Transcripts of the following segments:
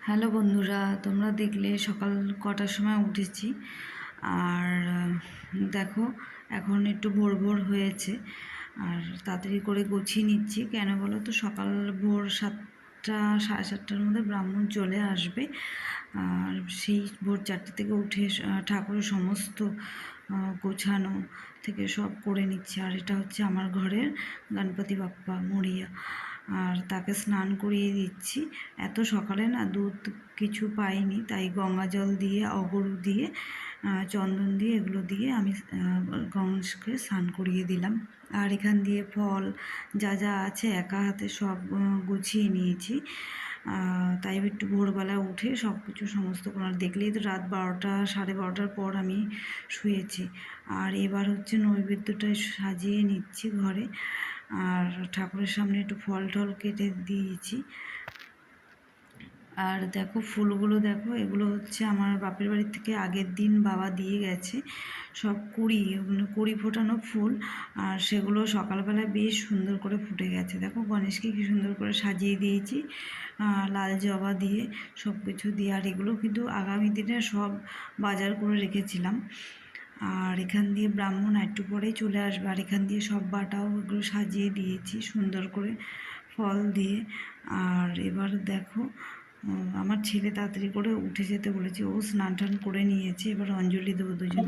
Hello বন্ধুরা, তোমরা দেখলে সকাল কটার সময় উঠেছি। আর দেখো এখন একটু ভোর ভোর হয়েছে। আর তাড়াতাড়ি করে গুছিয়ে নিচ্ছি, কেন বলো তো, সকাল ভোর 7টা 7:30টার মধ্যে ব্রাহ্মণ চলে আসবে। আর সেই ভোর 4টে থেকে উঠে ঠাকুরের সমস্ত গোছানো থেকে সব করে নিচ্ছি। আর এটা হচ্ছে আমার ঘরের গণপতি বাপ্পা মরিয়া, আর তাকে স্নান করিয়ে দিচ্ছি। এত সকালে না দুধ কিছু পাইনি, তাই গঙ্গা জল দিয়ে, অগরু দিয়ে, চন্দন দিয়ে, এগুলো দিয়ে আমি গণেশকে স্নান করিয়ে দিলাম। আর এখান দিয়ে ফল যা যা আছে একা হাতে সব গুছিয়ে নিয়েছি। তাই একটু ভোরবেলা উঠে সব কিছু সমস্ত করার, দেখলেই তো রাত 12টা 12:30টার পর আমি শুয়েছি। আর এবার হচ্ছে নৈবেদ্যটা সাজিয়ে নিচ্ছি ঘরে। আর ঠাকুরের সামনে একটু ফল টল কেটে দিয়েছি। আর দেখো ফুলগুলো দেখো, এগুলো হচ্ছে আমার বাপের বাড়ি থেকে আগের দিন বাবা দিয়ে গেছে, সব কুড়ি ফোটানো ফুল। আর সেগুলো সকালবেলা বেশ সুন্দর করে ফুটে গেছে। দেখো গণেশকে কি সুন্দর করে সাজিয়ে দিয়েছি লাল জবা দিয়ে, সব কিছু দিয়ে। আর এগুলো কিন্তু আগামী দিনে সব বাজার করে রেখেছিলাম। আর এখান দিয়ে ব্রাহ্মণ একটু পরেই চলে আসবে। আর এখান দিয়ে সব বাটাও এগুলো সাজিয়ে দিয়েছি সুন্দর করে ফল দিয়ে। আর এবার দেখো আমার ছেলে তাড়াতাড়ি করে উঠে যেতে বলেছে, ও স্নান টান করে নিয়েছে। এবার অঞ্জলি দেবো দুজনে।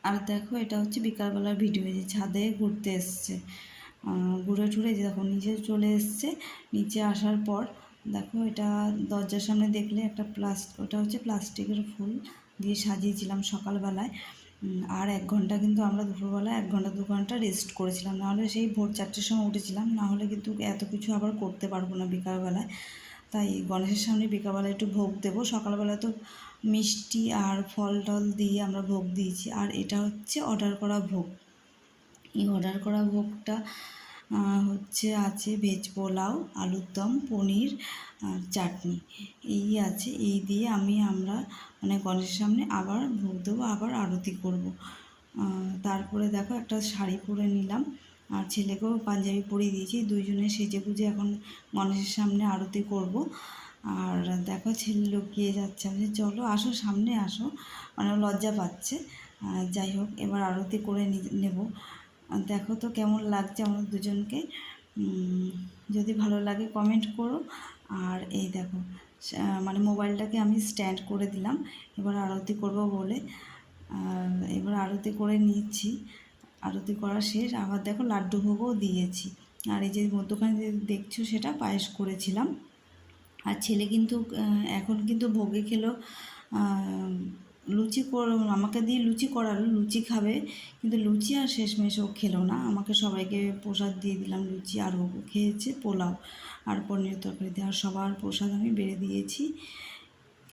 আর দেখো এটা হচ্ছে বিকালবেলার ভিডিও, যে ছাদে ঘুরতে এসছে, ঘুরে টুরে দেখো নিচে চলে এসছে। নিচে আসার পর দেখো এটা দরজার সামনে দেখলে একটা ওটা হচ্ছে প্লাস্টিকের ফুল দিয়ে সাজিয়েছিলাম সকালবেলায়। আর 1 ঘন্টা কিন্তু আমরা দুপুরবেলা 1 ঘন্টা 2 ঘন্টা রেস্ট করেছিলাম, নাহলে সেই ভোর 4টের সময় উঠেছিলাম, নাহলে কিন্তু এত কিছু আবার করতে পারবো না বিকালবেলায়। তাই গণেশের সামনে বিকালবেলা একটু ভোগ দেবো। সকালবেলা তো মিষ্টি আর ফল টল দিয়ে আমরা ভোগ দিয়েছি। আর এটা হচ্ছে অর্ডার করা ভোগ। এই অর্ডার করা ভোগটা হচ্ছে আছে ভেজ পোলাও, আলুর দম, পনির আর চাটনি, এই আছে। এই দিয়ে আমরা মানে গণেশের সামনে আবার ভোগ দেবো, আবার আরতি করব। তারপরে দেখো একটা শাড়ি পরে নিলাম, আর ছেলেকেও পাঞ্জাবি পরিয়ে দিয়েছি। দুইজনে সেজে গুজে এখন গণেশের সামনে আরতি করব। আর দেখো ছেলে লুকিয়ে যাচ্ছে, আমি চলো আসো সামনে আসো, মানে লজ্জা পাচ্ছে। যাই হোক, এবার আরতি করে নেব। দেখো তো কেমন লাগছে আমাদের দুজনকে। যদি ভালো লাগে কমেন্ট করো। আর এই দেখো মানে মোবাইলটাকে আমি স্ট্যান্ড করে দিলাম এবার আরতি করব বলে। আর এবার আরতি করে নিচ্ছি, আরতি করা শেষ। আবার দেখো লাড্ডু ভোগও দিয়েছি। আর এই যে মধ্যখানে যে দেখছো সেটা পায়েস করেছিলাম। আর ছেলে কিন্তু এখন কিন্তু ভোগে খেলো লুচি আমাকে দিয়ে লুচি করালো, লুচি খাবে, কিন্তু লুচি আর শেষমেশও খেলো না। আমাকে সবাইকে প্রসাদ দিয়ে দিলাম লুচি, আর ও খেয়েছে পোলাও আর পনির তরকারি দিয়ে। আর সবার প্রসাদ আমি বেড়ে দিয়েছি।